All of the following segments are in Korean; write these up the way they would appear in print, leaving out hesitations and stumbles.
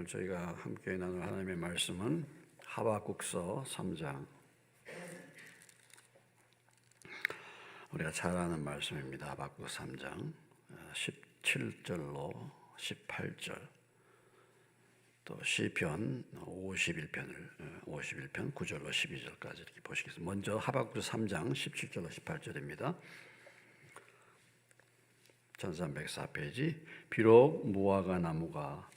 오늘 저희가 함께 나눌 하나님의 말씀은 하박국서 3장, 우리가 잘 아는 말씀입니다. 하박국 3장 17절로 18절, 또 시편 51편 9절로 12절까지 이렇게 보시겠습니다. 먼저 하박국 3장 17절로 18절입니다. 1304페이지. 비록 무화과 나무가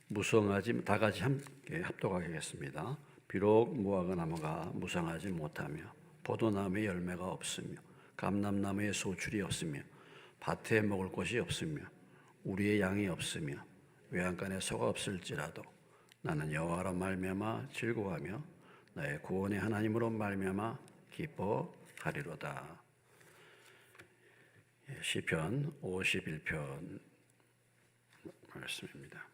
무성하지, 다 같이 함께 합독하게 하겠습니다. 비록 무화과 나무가 무성하지 못하며 포도나무에 열매가 없으며 감람나무에 소출이 없으며 밭에 먹을 것이 없으며 우리의 양이 없으며 외양간에 소가 없을지라도 나는 여호와로 말미암아 즐거워하며 나의 구원의 하나님으로 말미암아 기뻐하리로다. 시편 51편 말씀입니다.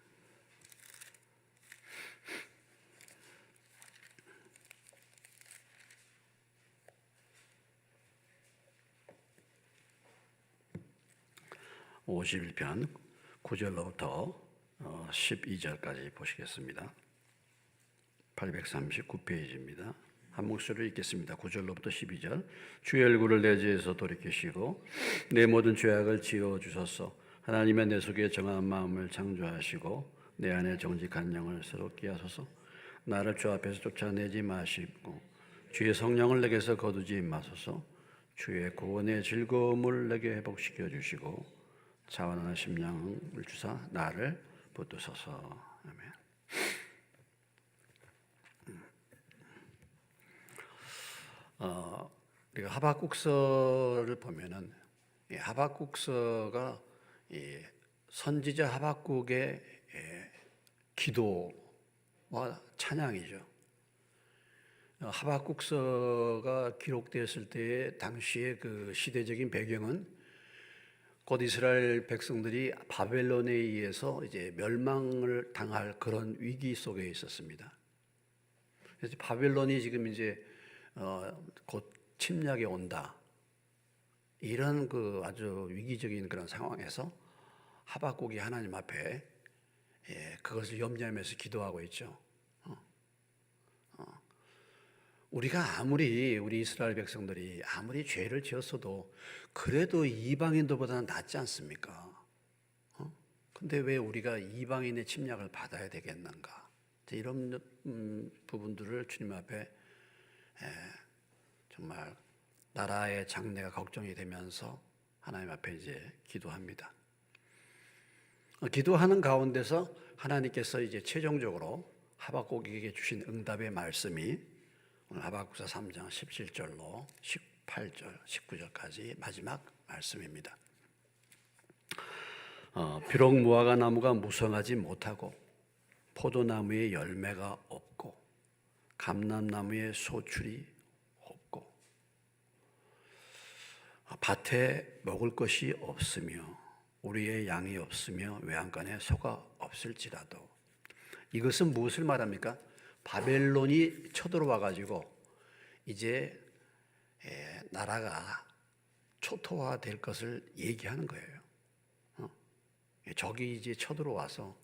(51편) 9절로부터 12절까지 보시겠습니다. 839페이지입니다. 한 목소리로 읽겠습니다. 9절로부터 12절. 주의 얼굴을 내 죄에서 돌이키시고 내 모든 죄악을 지어주소서. 하나님의 내 속에 정한 마음을 창조하시고 내 안에 정직한 영을 새롭게 하소서. 나를 주 앞에서 쫓아내지 마시고 주의 성령을 내게서 거두지 마소서. 주의 구원의 즐거움을 내게 회복시켜 주시고 자원하는 심령을 주사 나를 붙드소서. 아멘. 우리가 하박국서를 보면은 이 하박국서가 이 선지자 하박국의 기도와 찬양이죠. 하박국서가 기록되었을 때의 당시의 그 시대적인 배경은 곧 이스라엘 백성들이 바벨론에 의해서 이제 멸망을 당할 그런 위기 속에 있었습니다. 그래서 바벨론이 지금 이제 곧 침략에 온다. 이런 그 아주 위기적인 그런 상황에서 하박국이 하나님 앞에 그것을 염려하면서 기도하고 있죠. 우리가 아무리 우리 이스라엘 백성들이 아무리 죄를 지었어도 그래도 이방인들보다는 낫지 않습니까? 근데 왜 우리가 이방인의 침략을 받아야 되겠는가? 이런 부분들을 주님 앞에 정말 나라의 장래가 걱정이 되면서 하나님 앞에 이제 기도합니다. 기도하는 가운데서 하나님께서 이제 최종적으로 하박국에게 주신 응답의 말씀이 오늘 하박국서 3장 17절로 18절, 19절까지 마지막 말씀입니다. 비록 무화과 나무가 무성하지 못하고 포도나무에 열매가 없고 감람나무에 소출이 없고 밭에 먹을 것이 없으며 우리의 양이 없으며 외양간에 소가 없을지라도. 이것은 무엇을 말합니까? 바벨론이 쳐들어와 가지고 이제 나라가 초토화 될 것을 얘기하는 거예요. 적이 이제 쳐들어와서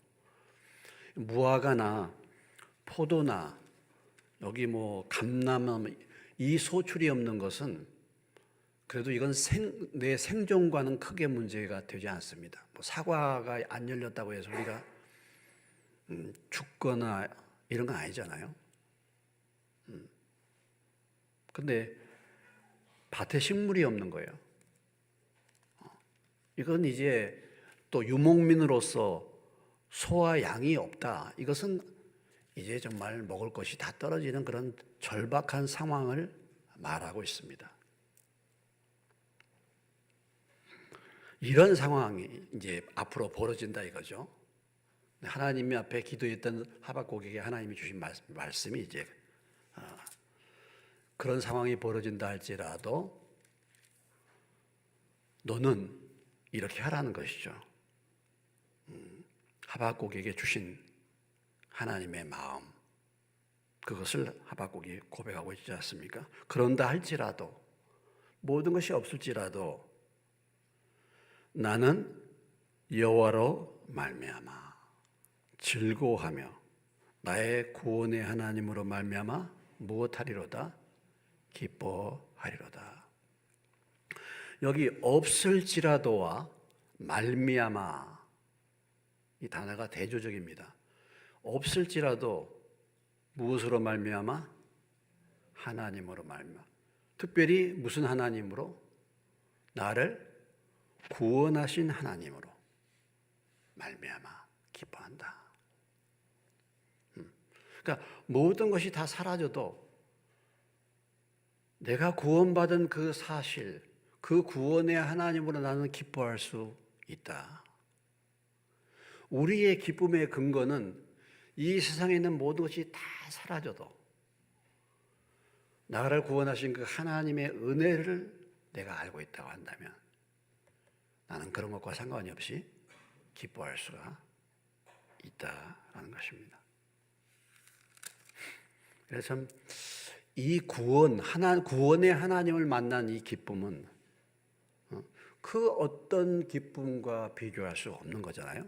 무화과나 포도나 여기 뭐 감람, 이 소출이 없는 것은 그래도 이건 내 생존과는 크게 문제가 되지 않습니다. 뭐 사과가 안 열렸다고 해서 우리가 죽거나 이런 건 아니잖아요. 근데 밭에 식물이 없는 거예요. 이건 이제 또 유목민으로서 소와 양이 없다. 이것은 이제 정말 먹을 것이 다 떨어지는 그런 절박한 상황을 말하고 있습니다. 이런 상황이 이제 앞으로 벌어진다 이거죠. 하나님 앞에 기도했던 하박국에게 하나님이 주신 말씀이 이제 그런 상황이 벌어진다 할지라도 너는 이렇게 하라는 것이죠. 하박국에게 주신 하나님의 마음, 그것을 하박국이 고백하고 있지 않습니까? 그런다 할지라도 모든 것이 없을지라도 나는 여호와로 말미암아 즐거워하며 나의 구원의 하나님으로 말미암아 무엇하리로다? 기뻐하리로다. 여기 없을지라도와 말미암아 이 단어가 대조적입니다. 없을지라도 무엇으로 말미암아? 하나님으로 말미암아. 특별히 무슨 하나님으로? 나를 구원하신 하나님으로 말미암아 기뻐한다. 그러니까 모든 것이 다 사라져도 내가 구원받은 그 사실, 그 구원의 하나님으로 나는 기뻐할 수 있다. 우리의 기쁨의 근거는 이 세상에 있는 모든 것이 다 사라져도 나를 구원하신 그 하나님의 은혜를 내가 알고 있다고 한다면 나는 그런 것과 상관이 없이 기뻐할 수가 있다라는 것입니다. 그래서 참 이 구원의 하나님을 만난 이 기쁨은 그 어떤 기쁨과 비교할 수 없는 거잖아요.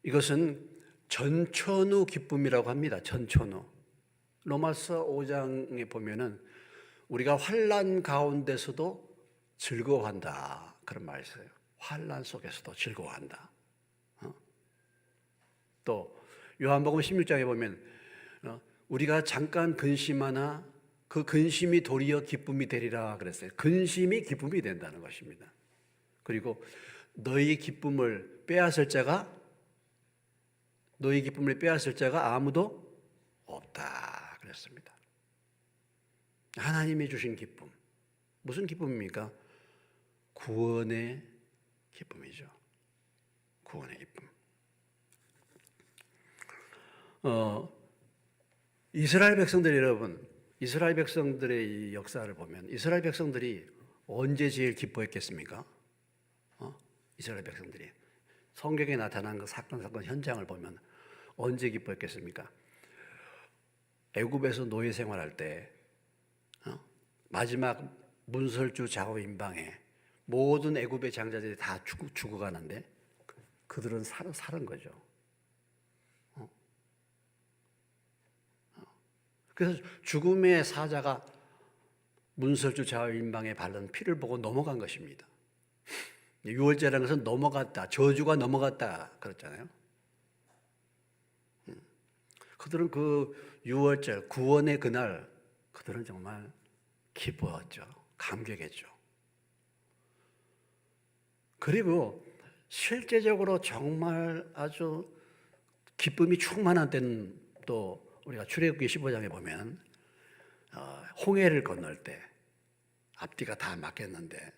이것은 전천후 기쁨이라고 합니다. 전천후. 로마서 5장에 보면은 우리가 환난 가운데서도 즐거워한다 그런 말이 있어요. 환난 속에서도 즐거워한다. 또 요한복음 16장에 보면 우리가 잠깐 근심하나 그 근심이 도리어 기쁨이 되리라 그랬어요. 근심이 기쁨이 된다는 것입니다. 그리고 너희 기쁨을 빼앗을 자가 아무도 없다 그랬습니다. 하나님이 주신 기쁨. 무슨 기쁨입니까? 구원의 기쁨이죠. 구원의 기쁨. 이스라엘 백성들이 여러분, 이스라엘 백성들의 이 역사를 보면 이스라엘 백성들이 언제 제일 기뻐했겠습니까? 이스라엘 백성들이 성경에 나타난 그 사건 현장을 보면 언제 기뻐했겠습니까? 애굽에서 노예 생활할 때 마지막 문설주 좌우 임방에 모든 애굽의 장자들이 다 죽어가는데 그들은 살은 거죠. 그래서 죽음의 사자가 문설주 좌우 임방에 바른 피를 보고 넘어간 것입니다. 유월절이라는 것은 넘어갔다, 저주가 넘어갔다 그랬잖아요. 그들은 그 유월절 구원의 그날 그들은 정말 기뻐했죠. 감격했죠. 그리고 실제적으로 정말 아주 기쁨이 충만한 때는 또 우리가 출애굽기 15장에 보면 홍해를 건널 때 앞뒤가 다 막혔는데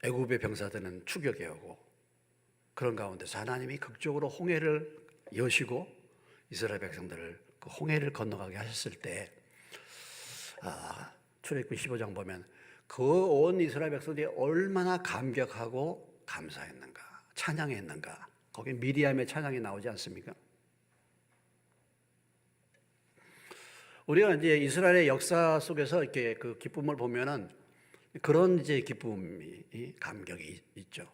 애굽의 병사들은 추격해 오고 그런 가운데서 하나님이 극적으로 홍해를 여시고 이스라엘 백성들을 그 홍해를 건너가게 하셨을 때 출애굽기 15장 보면 그 온 이스라엘 백성들이 얼마나 감격하고 감사했는가, 찬양했는가. 거기 미리암의 찬양이 나오지 않습니까? 우리가 이제 이스라엘의 역사 속에서 이렇게 그 기쁨을 보면은 그런 이제 기쁨이 감격이 있죠.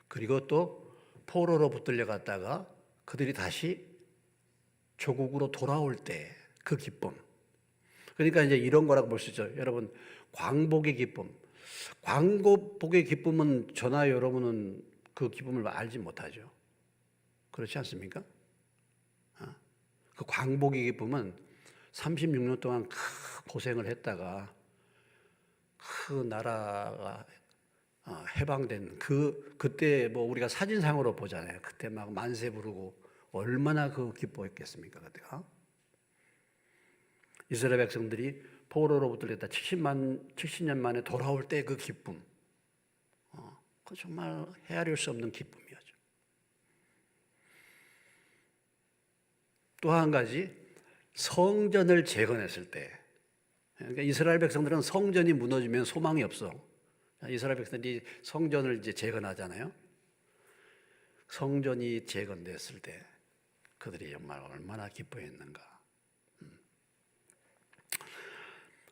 그리고 또 포로로 붙들려 갔다가 그들이 다시 조국으로 돌아올 때 그 기쁨. 그러니까 이제 이런 거라고 볼 수 있죠. 여러분, 광복의 기쁨. 광복의 기쁨은 저나 여러분은 그 기쁨을 알지 못하죠. 그렇지 않습니까? 그 광복의 기쁨은 36년 동안 고생을 했다가 그 나라가 해방된 그때 뭐 우리가 사진상으로 보잖아요. 그때 막 만세 부르고 얼마나 그 기뻐했겠습니까, 그때가? 이스라엘 백성들이 포로로부터 70년 만에 돌아올 때 그 기쁨, 그 정말 헤아릴 수 없는 기쁨이었죠. 또 한 가지, 성전을 재건했을 때, 그러니까 이스라엘 백성들은 성전이 무너지면 소망이 없어. 이스라엘 백성들이 성전을 이제 재건하잖아요. 성전이 재건됐을 때 그들이 정말 얼마나 기뻐했는가.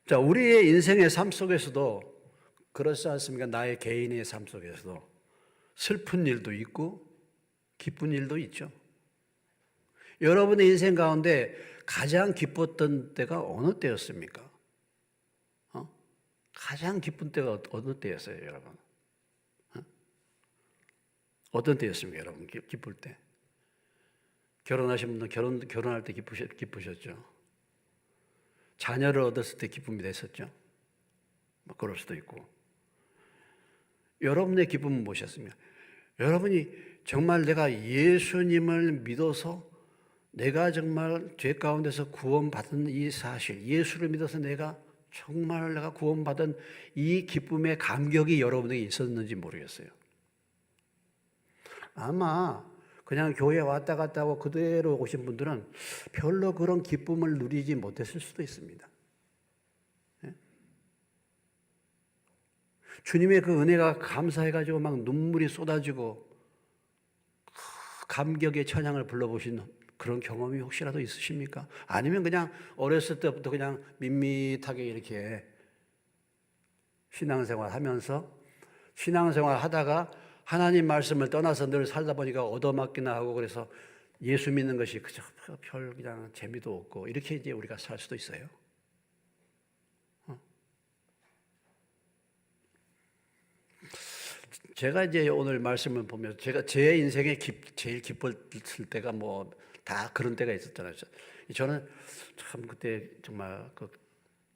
자, 우리의 인생의 삶 속에서도 그렇지 않습니까? 나의 개인의 삶 속에서도 슬픈 일도 있고 기쁜 일도 있죠. 여러분의 인생 가운데 가장 기뻤던 때가 어느 때였습니까? 가장 기쁜 때가 어느 때였어요, 여러분? 어떤 때였습니까, 여러분? 기쁠 때. 결혼하신 분들 결혼할 때 기쁘셨죠? 자녀를 얻었을 때 기쁨이 됐었죠? 뭐 그럴 수도 있고. 여러분의 기쁨은 무엇이었습니까? 여러분이 정말 내가 예수님을 믿어서 내가 정말 죄 가운데서 구원받은 이 사실, 예수를 믿어서 내가 구원받은 이 기쁨의 감격이 여러분에게 있었는지 모르겠어요. 아마 그냥 교회 왔다 갔다 하고 그대로 오신 분들은 별로 그런 기쁨을 누리지 못했을 수도 있습니다. 주님의 그 은혜가 감사해가지고 막 눈물이 쏟아지고 감격의 찬양을 불러보신 그런 경험이 혹시라도 있으십니까? 아니면 그냥 어렸을 때부터 그냥 밋밋하게 이렇게 신앙생활 하면서 신앙생활 하다가 하나님 말씀을 떠나서 늘 살다 보니까 얻어맞기나 하고 그래서 예수 믿는 것이 그저 별 그냥 재미도 없고 이렇게 이제 우리가 살 수도 있어요. 제가 이제 오늘 말씀을 보면서 제가 제 인생에 제일 기뻤을 때가 뭐 다 그런 때가 있었잖아요. 저는 참 그때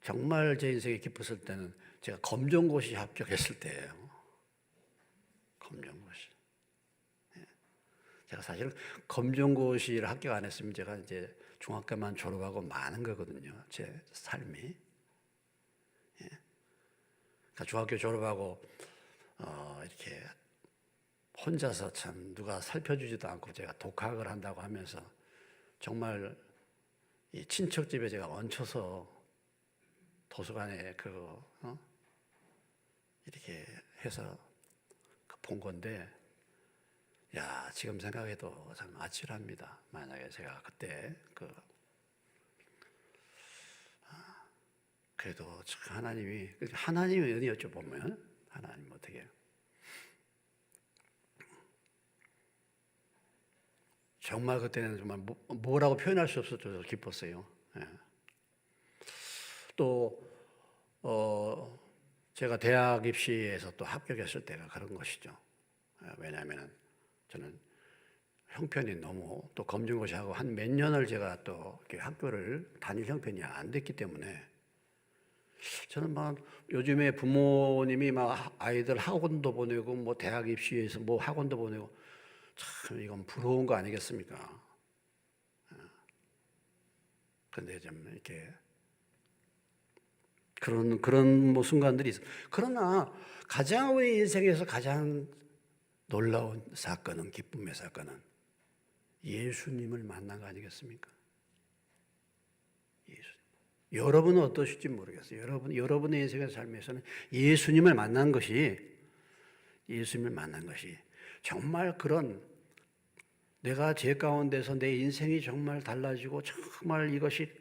정말 제 인생에 기뻤을 때는 제가 검정고시 합격했을 때예요. 검정고시. 제가 사실 검정고시를 합격 안 했으면 제가 이제 중학교만 졸업하고 마는 거거든요. 제 삶이. 그러니까 중학교 졸업하고 이렇게 혼자서 참 누가 살펴주지도 않고 제가 독학을 한다고 하면서 정말 이 친척 집에 제가 얹혀서 도서관에 이렇게 해서 본 건데, 야, 지금 생각해도 참 아찔합니다. 만약에 제가 그때 그래도 하나님의 은혜였죠, 보면. 하나님 어떻게. 정말 그때는 정말 뭐라고 표현할 수 없었죠. 기뻤어요. 예. 또, 제가 대학 입시에서 또 합격했을 때가 그런 것이죠. 왜냐하면 저는 형편이 너무 또 검정고시 하고 한 몇 년을 제가 또 학교를 다닐 형편이 안 됐기 때문에 저는 막 요즘에 부모님이 막 아이들 학원도 보내고 뭐 대학 입시에서 뭐 학원도 보내고 참 이건 부러운 거 아니겠습니까? 그런데 좀 이렇게 그런 뭐 순간들이 있어. 그러나 가장 우리 인생에서 가장 놀라운 사건은 기쁨의 사건은 예수님을 만난 거 아니겠습니까? 여러분은 어떠실지 모르겠어요. 여러분의 인생의 삶에서는 예수님을 만난 것이 정말 그런 내가 죄 가운데서 내 인생이 정말 달라지고 정말 이것이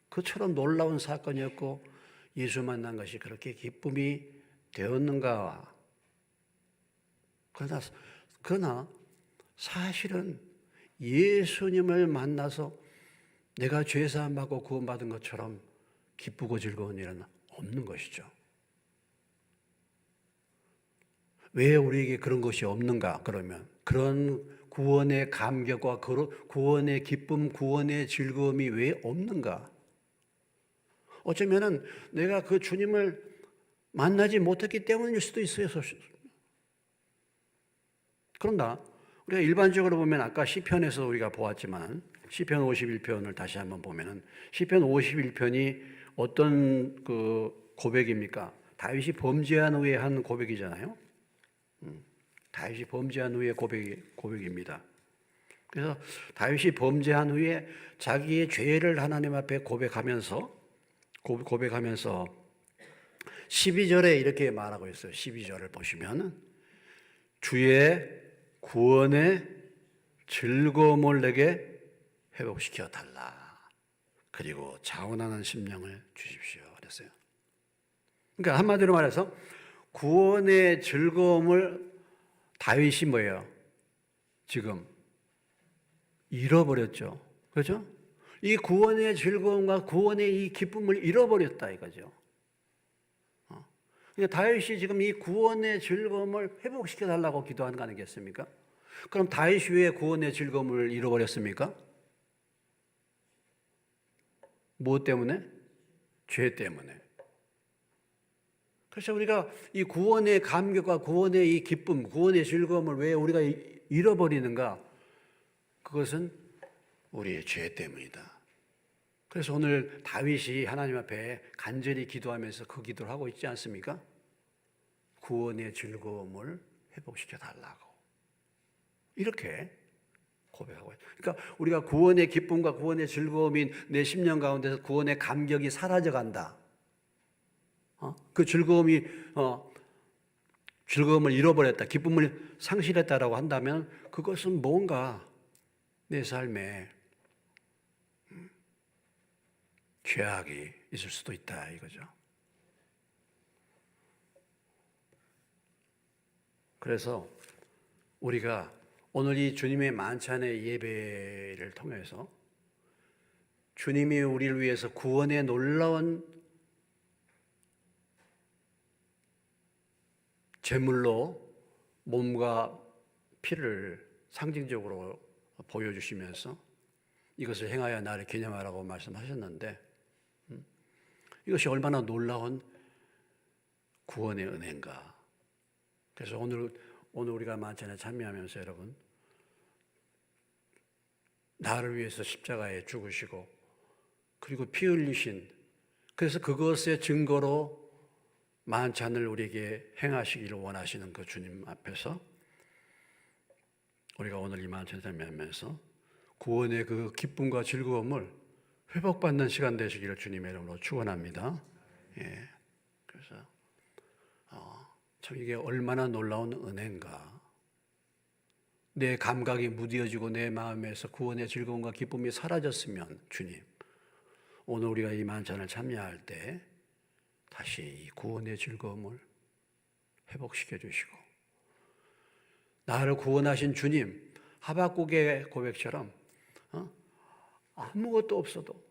그처럼 놀라운 사건이었고 예수 만난 것이 그렇게 기쁨이 되었는가? 그러나 사실은 예수님을 만나서 내가 죄 사함 받고 구원받은 것처럼 기쁘고 즐거운 일은 없는 것이죠. 왜 우리에게 그런 것이 없는가? 그러면 그런 구원의 감격과 구원의 기쁨, 구원의 즐거움이 왜 없는가? 어쩌면은 내가 그 주님을 만나지 못했기 때문일 수도 있어요. 그런가? 우리가 일반적으로 보면 아까 시편에서 우리가 보았지만 시편 51편을 다시 한번 보면은 시편 51편이 어떤 고백입니까? 다윗이 범죄한 후에 한 고백이잖아요. 다윗이 범죄한 후에 고백입니다. 그래서 다윗이 범죄한 후에 자기의 죄를 하나님 앞에 고백하면서 12절에 이렇게 말하고 있어요. 12절을 보시면 주의 구원의 즐거움을 내게 회복시켜 달라. 그리고 자원하는 심령을 주십시오. 그랬어요. 그러니까 한마디로 말해서 구원의 즐거움을 다윗이 뭐예요? 지금 잃어버렸죠. 그렇죠? 이 구원의 즐거움과 구원의 이 기쁨을 잃어버렸다 이거죠. 그러니까 다윗이 지금 이 구원의 즐거움을 회복시켜 달라고 기도하는 거 아니겠습니까? 그럼 다윗이 왜 구원의 즐거움을 잃어버렸습니까? 무엇 때문에? 죄 때문에. 그래서 우리가 이 구원의 감격과 구원의 이 기쁨, 구원의 즐거움을 왜 우리가 잃어버리는가? 그것은 우리의 죄 때문이다. 그래서 오늘 다윗이 하나님 앞에 간절히 기도하면서 그 기도를 하고 있지 않습니까? 구원의 즐거움을 회복시켜 달라고. 이렇게 고백하고 있어요. 그러니까 우리가 구원의 기쁨과 구원의 즐거움인 내 심령 가운데서 구원의 감격이 사라져 간다. 그 즐거움을 잃어버렸다. 기쁨을 상실했다라고 한다면 그것은 뭔가 내 삶에 죄악이 있을 수도 있다 이거죠. 그래서 우리가 오늘 이 주님의 만찬의 예배를 통해서 주님이 우리를 위해서 구원의 놀라운 제물로 몸과 피를 상징적으로 보여주시면서 이것을 행하여 나를 기념하라고 말씀하셨는데 이것이 얼마나 놀라운 구원의 은혜인가. 그래서 오늘 우리가 만찬에 참여하면서 여러분 나를 위해서 십자가에 죽으시고 그리고 피 흘리신, 그래서 그것의 증거로 만찬을 우리에게 행하시기를 원하시는 그 주님 앞에서 우리가 오늘 이 만찬에 참여하면서 구원의 그 기쁨과 즐거움을 회복받는 시간 되시기를 주님의 이름으로 축원합니다. 예. 그래서 참 이게 얼마나 놀라운 은혜인가. 내 감각이 무뎌지고 내 마음에서 구원의 즐거움과 기쁨이 사라졌으면 주님, 오늘 우리가 이 만찬을 참여할 때 다시 이 구원의 즐거움을 회복시켜 주시고 나를 구원하신 주님, 하박국의 고백처럼 아무것도 없어도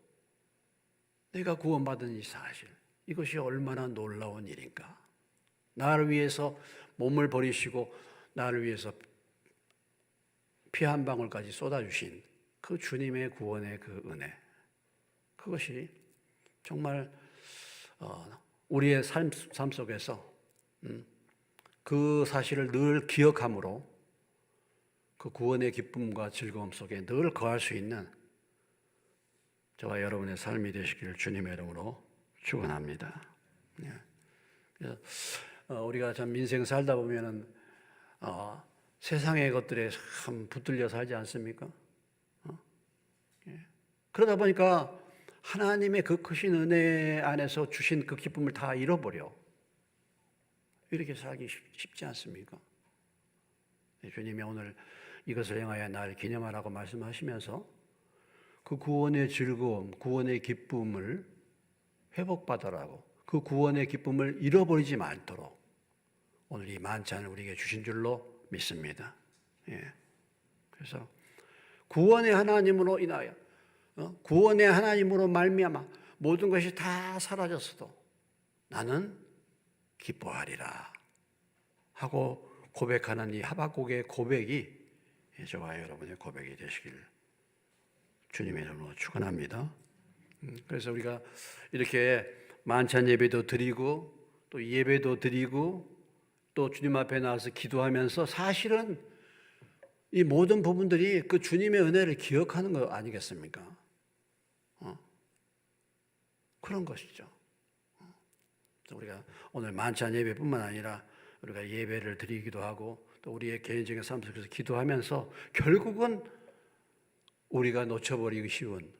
내가 구원받은 이 사실, 이것이 얼마나 놀라운 일인가. 나를 위해서 몸을 버리시고 나를 위해서 피 한 방울까지 쏟아주신 그 주님의 구원의 그 은혜, 그것이 정말 우리의 삶 속에서 그 사실을 늘 기억함으로 그 구원의 기쁨과 즐거움 속에 늘 거할 수 있는 저와 여러분의 삶이 되시기를 주님의 이름으로 축원합니다. 그래서 우리가 참 인생 살다 보면은 세상의 것들에 참 붙들려 살지 않습니까? 그러다 보니까 하나님의 그 크신 은혜 안에서 주신 그 기쁨을 다 잃어버려. 이렇게 살기 쉽지 않습니까? 주님이 오늘 이것을 행하여 나를 기념하라고 말씀하시면서 그 구원의 즐거움, 구원의 기쁨을 회복받으라고, 그 구원의 기쁨을 잃어버리지 않도록 오늘 이 만찬을 우리에게 주신 줄로 믿습니다. 예. 그래서 구원의 하나님으로 인하여, 구원의 하나님으로 말미암아 모든 것이 다 사라졌어도 나는 기뻐하리라 하고 고백하는 이 하박국의 고백이 저와 여러분의 고백이 되시길 주님의 이름으로 축원합니다. 그래서 우리가 이렇게 만찬 예배도 드리고 또 예배도 드리고 또 주님 앞에 나와서 기도하면서 사실은 이 모든 부분들이 그 주님의 은혜를 기억하는 거 아니겠습니까? 그런 것이죠. 우리가 오늘 만찬 예배뿐만 아니라 우리가 예배를 드리기도 하고 또 우리의 개인적인 삶 속에서 기도하면서 결국은 우리가 놓쳐버리기 쉬운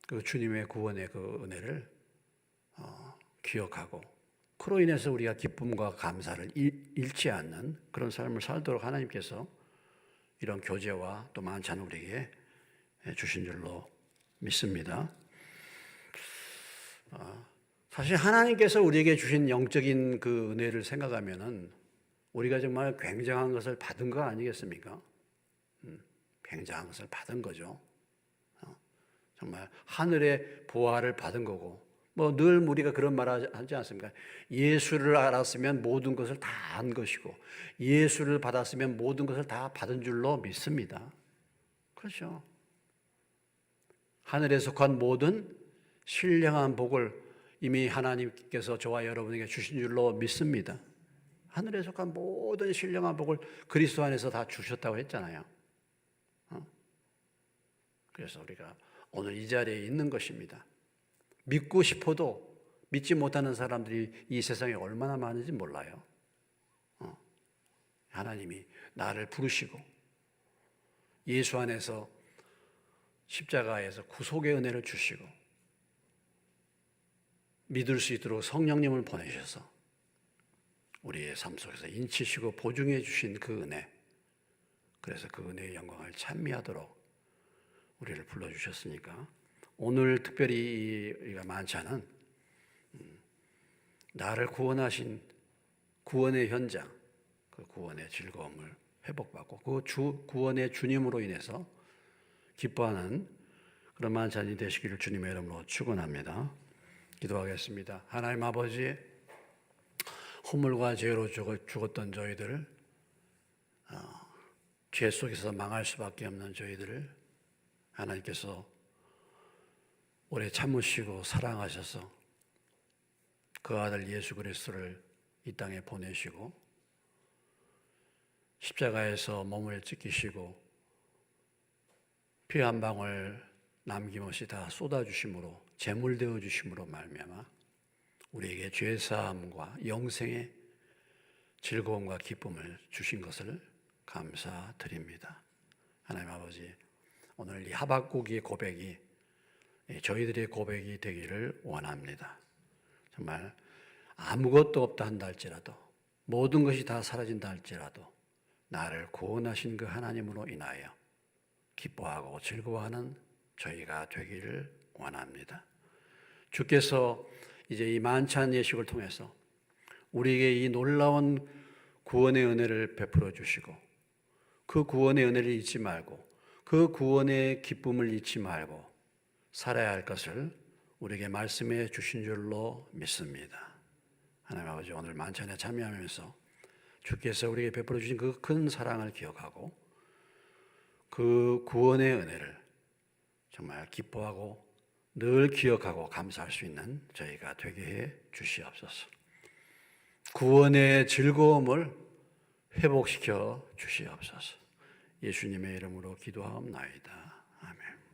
그 주님의 구원의 그 은혜를 기억하고 그로 인해서 우리가 기쁨과 감사를 잃지 않는 그런 삶을 살도록 하나님께서 이런 교제와 또 만찬을 우리에게 주신 줄로 믿습니다. 사실 하나님께서 우리에게 주신 영적인 그 은혜를 생각하면은 우리가 정말 굉장한 것을 받은 거 아니겠습니까? 굉장한 것을 받은 거죠. 정말 하늘의 보화를 받은 거고, 뭐 늘 우리가 그런 말 하지 않습니까? 예수를 알았으면 모든 것을 다 안 것이고, 예수를 받았으면 모든 것을 다 받은 줄로 믿습니다. 그렇죠. 하늘에 속한 모든 신령한 복을 이미 하나님께서 저와 여러분에게 주신 줄로 믿습니다. 하늘에 속한 모든 신령한 복을 그리스도 안에서 다 주셨다고 했잖아요. 그래서 우리가 오늘 이 자리에 있는 것입니다. 믿고 싶어도 믿지 못하는 사람들이 이 세상에 얼마나 많은지 몰라요. 하나님이 나를 부르시고 예수 안에서 십자가에서 구속의 은혜를 주시고 믿을 수 있도록 성령님을 보내셔서 우리의 삶 속에서 인치시고 보증해 주신 그 은혜, 그래서 그 은혜의 영광을 찬미하도록 우리를 불러주셨으니까 오늘 특별히 우리가 만찬은 나를 구원하신 구원의 현장, 그 구원의 즐거움을 회복받고 그 구원의 주님으로 인해서 기뻐하는 그런 만찬이 되시기를 주님의 이름으로 축원합니다. 기도하겠습니다. 하나님 아버지, 허물과 죄로 죽었던 저희들, 죄 속에서 망할 수밖에 없는 저희들을 하나님께서 오래 참으시고 사랑하셔서 그 아들 예수 그리스도를 이 땅에 보내시고 십자가에서 몸을 찢기시고 피 한 방울 남김없이 다 쏟아주심으로 제물되어 주심으로 말미암아 우리에게 죄사함과 영생의 즐거움과 기쁨을 주신 것을 감사드립니다. 하나님 아버지, 오늘 이 하박국의 고백이 저희들의 고백이 되기를 원합니다. 정말 아무것도 없다 한다 할지라도, 모든 것이 다 사라진다 할지라도 나를 구원하신 그 하나님으로 인하여 기뻐하고 즐거워하는 저희가 되기를 원합니다. 주께서 이제 이 만찬 예식을 통해서 우리에게 이 놀라운 구원의 은혜를 베풀어 주시고 그 구원의 은혜를 잊지 말고 그 구원의 기쁨을 잊지 말고 살아야 할 것을 우리에게 말씀해 주신 줄로 믿습니다. 하나님 아버지, 오늘 만찬에 참여하면서 주께서 우리에게 베풀어 주신 그 큰 사랑을 기억하고 그 구원의 은혜를 정말 기뻐하고 늘 기억하고 감사할 수 있는 저희가 되게 해 주시옵소서. 구원의 즐거움을 회복시켜 주시옵소서. 예수님의 이름으로 기도하옵나이다. 아멘.